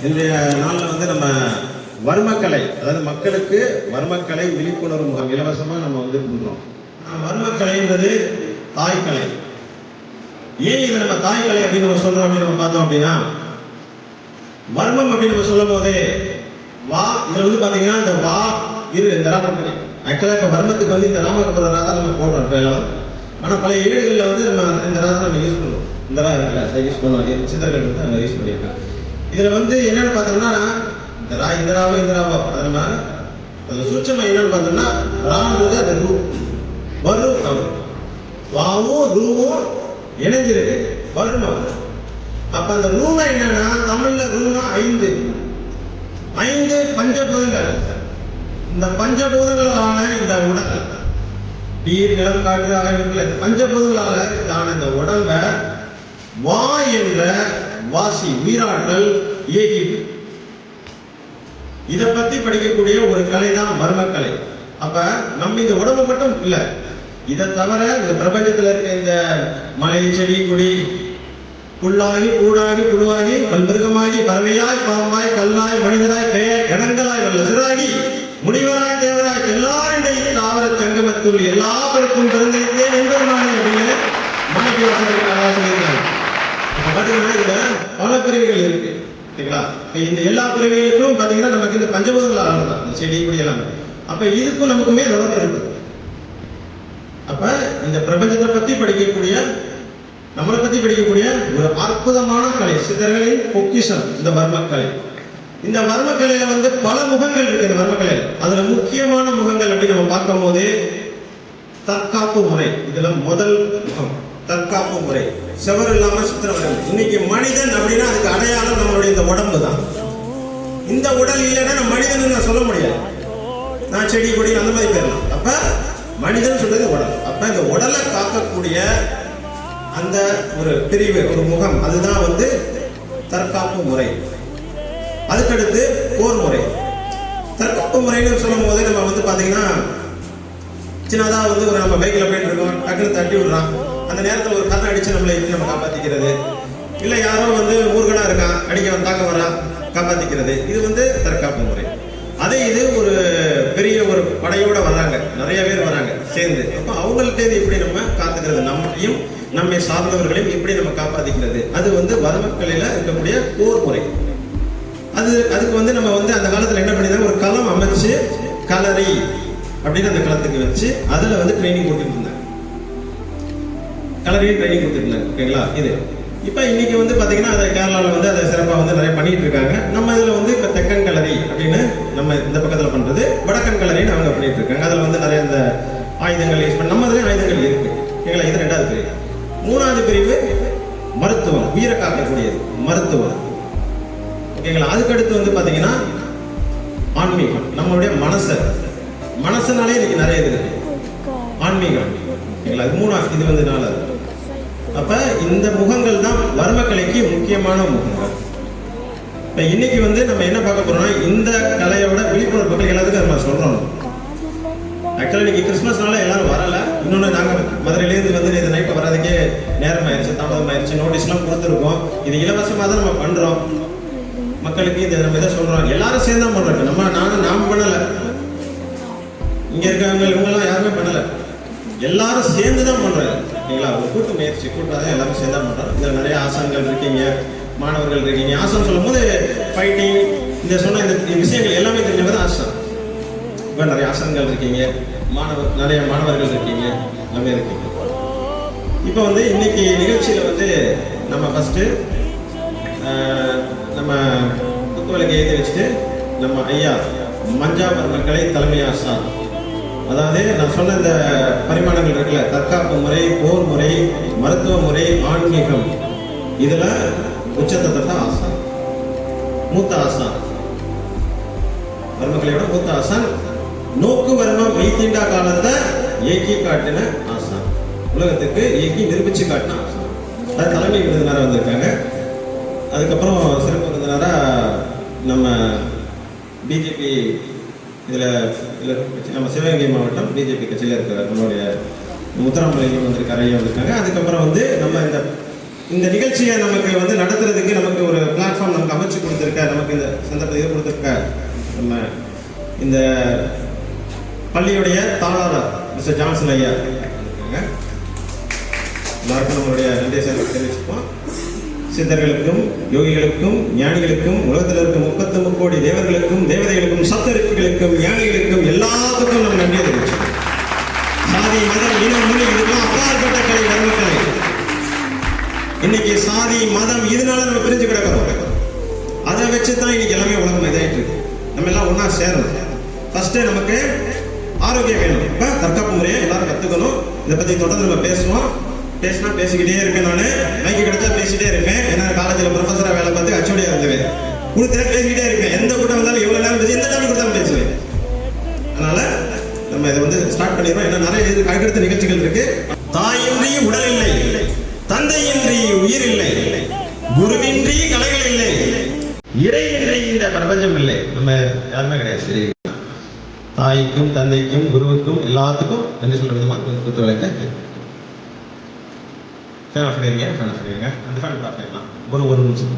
இன்றைய நாளில் வந்து நம்ம வர்மக்கலை, அதாவது மக்களுக்கு வர்மக்கலை விழிப்புணர்வு முகாம் இலவசமாக நம்ம வந்து பண்ணுறோம். வர்மக்கலைன்றது தாய்க்கலை. ஏன் இதை நம்ம தாய்க்கலை அப்படின்னு நம்ம சொல்கிறோம் அப்படின்னு நம்ம பார்த்தோம் அப்படின்னா, வர்மம் அப்படின்னு நம்ம சொல்லும் போதே வா, இதில் வந்து பார்த்தீங்கன்னா இந்த வா இந்த ராமக்கலை ஆக்சுவலாக இப்போ வர்மத்துக்கு வந்து இந்த ராமக்கலை ராதா நம்ம போடுறோம் இப்போ எல்லாம். ஆனால் பல ஏடுகளில் வந்து நம்ம இந்த ராதா நம்ம யூஸ் பண்ணுவோம். இந்த ராதா யூஸ் பண்ணுவோம், சித்தர்கள் வந்து நம்ம யூஸ் பண்ணியிருக்கோம். இதில் வந்து என்னென்னு பார்த்தோம்னா இந்த ராவோ நம்ம அதில் சூட்சமாக என்னென்னு பார்த்தோம்னா ரான்றது அந்த ரூ வரும் வாவும் ரூவும் இணைஞ்சிருக்கு வருணம். அப்போ அந்த ரூவை என்னன்னா தமிழில் ரூனா 5 பஞ்சபூதங்கள். இந்த பஞ்சபூதங்களான இந்த உடல் நீர் நிலம் காற்று ஆகிய பஞ்சபூதங்களால இதான இந்த உடம்பை வா என்ற வாசி உயிராற்றல் இயக்கிட்டு இதை பத்தி படிக்கக்கூடிய ஒரு கலை தான் வர்மக்கலை. அப்ப நம்ம இந்த உடம்பு மட்டும் இல்ல, இதை தவிர இந்த பிரபஞ்சத்தில் இருக்க இந்த மலை செடி கொடி புல்லாகி கூடாகி புழுவாகி மிருகமாகி பறவையாய் பாவமாய் கல்லாய் மனிதராய் பெயர் கணங்களாய் வல்ல சிறாகி முனிவராய் தேவராய் எல்லாரும் தாவர சங்கமத்துள் எல்லாருக்கும் பிறந்திருக்கேன் என்பதுமானே அப்படின்னு மாணிக்க வாசகர் சொல்லியிருக்காங்க. பார்த்தீங்கன்னா இதுல பல பிரிவுகள் இருக்கு, சரிங்களா? இந்த எல்லா பிரிவுகளுக்கும் பார்த்தீங்கன்னா நமக்கு இந்த பஞ்சபூதங்கள் ஆனதான் இந்த செடி கொடி எல்லாம். அப்ப இதுக்கும் நமக்குமே தொடர்பு இருக்கு. அப்ப இந்த பிரபஞ்சத்தை பத்தி படிக்கக்கூடிய, நம்மளை பத்தி படிக்கக்கூடிய ஒரு அற்புதமான கலை, சித்தர்களின் பொக்கிஷம் இந்த வர்மக்கலை. இந்த வர்மக்கலையில வந்து பல முகங்கள் இருக்கு. இந்த வர்மக்கலையில அதுல முக்கியமான முகங்கள் அப்படின்னு நம்ம பார்க்கும் போது தற்காப்பு முறை. இதுல முதல் முகம் தற்காப்பு முறை. செவர் இல்லாம சித்திரம். இன்னைக்கு மனிதன் அப்படின்னா அதுக்கு அடையாளம் நம்மளுடைய இந்த உடம்பு தான். இந்த உடல் இல்லைன்னா நம்ம மனிதன் நான் சொல்ல முடியாது. நான் செடி கொடி அந்த மாதிரி பேரலாம். அப்ப மனிதன் சொல்றது உடல். அப்ப இந்த உடலை காக்கக்கூடிய அந்த ஒரு பிரிவு, ஒரு முகம், அதுதான் வந்து தற்காப்பு முறை. அதுக்கடுத்து போர் முறை. தற்காப்பு முறைன்னு சொல்லும் போது நம்ம வந்து பாத்தீங்கன்னா சின்னதா வந்து ஒரு நம்ம பைக்கில் போயிட்டு இருக்கோம், டக்குன்னு தட்டி விடுறான், அந்த நேரத்தில் ஒரு கதை அடிச்சு நம்மளை எப்படி நம்ம காப்பாற்றிக்கிறது, இல்லை யாரோ வந்து ஊர்கனா இருக்கான் அடிக்க தாக்க வரான் காப்பாற்றிக்கிறது, இது வந்து தற்காப்பு முறை. அதே இது ஒரு பெரிய ஒரு படையோட வர்றாங்க, நிறைய பேர் வராங்க சேர்ந்து, அப்போ அவங்கள்ட்ட எப்படி நம்ம காத்துக்கிறது, நம்மளையும் நம்மை சார்ந்தவர்களையும் எப்படி நம்ம காப்பாற்றிக்கிறது, அது வந்து வர்மக்கலையில இருக்கக்கூடிய போர் முறை. அதுக்கு வந்து நம்ம வந்து அந்த காலத்தில் என்ன பண்ணியிருந்தாங்க, ஒரு களம் அமைச்சு களரி அப்படின்னு அந்த களத்துக்கு வச்சு அதில் வந்து ட்ரைனிங் கொடுத்துட்டு இருந்தாங்க, களரியும் ட்ரைனிங் கொடுத்துட்டு இருந்தாங்க, ஓகேங்களா? இது இப்போ இன்னைக்கு வந்து பார்த்தீங்கன்னா அதை கேரளாவில் வந்து அதை சிறப்பாக வந்து நிறைய பண்ணிட்டு இருக்காங்க. நம்ம இதில் வந்து இப்போ தெக்கன் களரி அப்படின்னு நம்ம இந்த பக்கத்தில் பண்ணுறது, வடக்கன் களரின்னு அவங்க பண்ணிட்டு இருக்காங்க. அதில் வந்து நிறைய இந்த ஆயுதங்கள் யூஸ் பண்ணி நம்ம அதுலேயும் ஆயுதங்கள் இருக்கு, ஓகேங்களா? இது 2வது பிரிவு. 3வது பிரிவு மருத்துவம், உயிரை காக்கக்கூடியது மருத்துவம், ஓகேங்களா? அதுக்கடுத்து வந்து பார்த்தீங்கன்னா ஆன்மீகம், நம்மளுடைய மனசுனாலே இன்னைக்கு நிறைய இருக்கு ஆன்மீகம், ஓகேங்களா? இது 3வது, இது வந்து 4வது. அப்ப இந்த முகங்கள் தான் வர்மக்கலைக்கு முக்கியமான முகங்கள். இப்ப இன்னைக்கு வந்து நம்ம என்ன பார்க்க போறோம்னா இந்த கலையோட விழிப்புணர்வு எல்லாத்துக்கும் நம்ம சொல்றோம். ஆக்சுவலா இன்னைக்கு கிறிஸ்மஸ்னால எல்லாரும் வரல. இன்னொன்று நாங்கள் மதுரையிலேருந்து வந்து இந்த நைட்டு வர்றதுக்கே நேரம் ஆயிடுச்சு, தாமதம் ஆயிடுச்சு, நோட்டீஸ்லாம் கொடுத்துருக்கோம். இது இலவசமாக தான் நம்ம பண்றோம் மக்களுக்கு. இதை நம்ம இதை சொல்றோம், எல்லாரும் சேர்ந்து தான் பண்றோம். நாம் பண்ணல, இங்க இருக்கவங்க இவங்கெல்லாம் யாருமே பண்ணல, எல்லாரும் சேர்ந்து தான் பண்றாங்க, ஓகேங்களா? ஒரு கூட்டு முயற்சி, கூட்டாதான் எல்லாரும் சேர்ந்து தான் பண்றோம். இதுல நிறைய ஆசனங்கள் இருக்கீங்க, மாணவர்கள் இருக்கீங்க. ஆசனம் சொல்லும் போது ஃபைட்டிங் இந்த சொன்ன இந்த விஷயங்கள் எல்லாமே தெரிஞ்சவங்க தான் ஆசனம். இப்போ நிறைய ஆசனங்கள் இருக்கீங்க, நிறைய மாணவர்கள் இருக்கீங்க, எல்லாமே இருக்கீங்க. இப்போ வந்து இன்னைக்கு நிகழ்ச்சியில வந்து நம்ம ஃபர்ஸ்ட் நம்ம புத்துவலுக்கு எழுதி வச்சுட்டு நம்ம ஐயா மஞ்சா வர்மக்கலை தலைமை ஆசான், அதாவது நான் சொன்ன இந்த பரிமாணங்கள் இருக்குல்ல, தற்காப்பு முறை, போர் முறை, மருத்துவ முறை, ஆன்மீகம், இதுல உச்சத்தை தொட்ட ஆசான், மூத்த ஆசான், வர்மக்கலையோட மூத்த ஆசான், நோக்கு வர்மம் மெய்தீண்டா காலத்தை இயக்கி காட்டின ஆசான், உலகத்துக்கு இயக்கி நிரூபிச்சு காட்டின ஆசான். அது தலைமை விருந்தினராக வந்திருக்காங்க. அதுக்கப்புறம் சிறப்பு விருந்தினராக நம்ம பிஜேபி இதில் நம்ம சிவகங்கை மாவட்டம் பிஜேபி கட்சியில் இருக்கிற நம்மளுடைய முத்துராமலிங்கம் வந்திருக்காரு, ஐயா வந்திருக்காங்க. அதுக்கப்புறம் வந்து நம்ம இந்த நிகழ்ச்சியை நமக்கு வந்து நடத்துறதுக்கு நமக்கு ஒரு பிளாட்ஃபார்ம் நமக்கு அமைச்சு கொடுத்துருக்க கொடுத்துருக்க, நமக்கு இந்த சந்தர்ப்பத்தை கொடுத்துருக்க நம்ம இந்த பள்ளியுடைய தாளாளர் மிஸ்டர் ஜான்சன் ஐயா இருக்காங்க. எல்லாருக்கும் நம்மளுடைய நன்றியை தெரிவிச்சுப்போம். சித்தர்களுக்கும் யோகிகளுக்கும் ஞானிகளுக்கும் உலகத்தில் இருக்கும் 33 கோடி தேவர்களுக்கும் தேவதைகளுக்கும் சப்தரிஷிகளுக்கும் ஞானிகளுக்கும் எல்லாத்துக்கும் நம்ம நன்றியை தெரிவிச்சோம். சாதி மதம் இனம் மொழி இதுக்கெல்லாம் அப்பாற்பட்ட கலை தர்மக்கலை. இன்னைக்கு சாதி மதம் இதனால நம்ம பிரிஞ்சு கிடக்கிறோம். அதை வச்சு தான் இன்னைக்கு எல்லாமே உலகம் இதாயிட்டு இருக்கு. நம்ம எல்லாம் ஒன்னா சேரணும். ஃபர்ஸ்ட் நமக்கு ஆரோக்கியம் வேணும். இப்போ தற்காப்பு முறையை எல்லாரும் கற்றுக்கணும். இதை பற்றி தொடர்ந்து நம்ம பேசுவோம். பேசினா பேசிக்கிட்டே இருக்கேன். நான் மைக்கு கிடைச்சா பேசிக்கிட்டே இருப்பேன். ஏன்னா காலேஜில் ப்ரொஃபஸராக வேலை பார்த்து அச்சோடியாக இருந்தேன். கொடுத்தா பேசிக்கிட்டே இருப்பேன். எந்த கூட்டம் வந்தாலும் எவ்வளோ நேரம் பேசி எந்த டைம் கொடுத்தாலும் பேசுவேன். அதனால நம்ம இதை வந்து ஸ்டார்ட் பண்ணிடுவோம். ஏன்னா நிறைய அடுத்த நிகழ்ச்சிகள் இருக்கு. தாயின்றி உடல் இல்லை, தந்தையின்றி உயிர் இல்லை, குருவின்றி கலைகள் இல்லை, இறையின்றி இந்த பிரபஞ்சம் இல்லை. நம்ம யாருமே கிடையாது. சரி, தாய்க்கும் தந்தைக்கும் குருவுக்கும் எல்லாத்துக்கும் என்ன சொல்ற விதமாக குத்துவிளக்க ஃபேன் ஆஃப் பண்ணிடுங்க. அந்த ஃபேன் ஆஃப் பண்ணிடலாம். ஒரு நிமிஷம்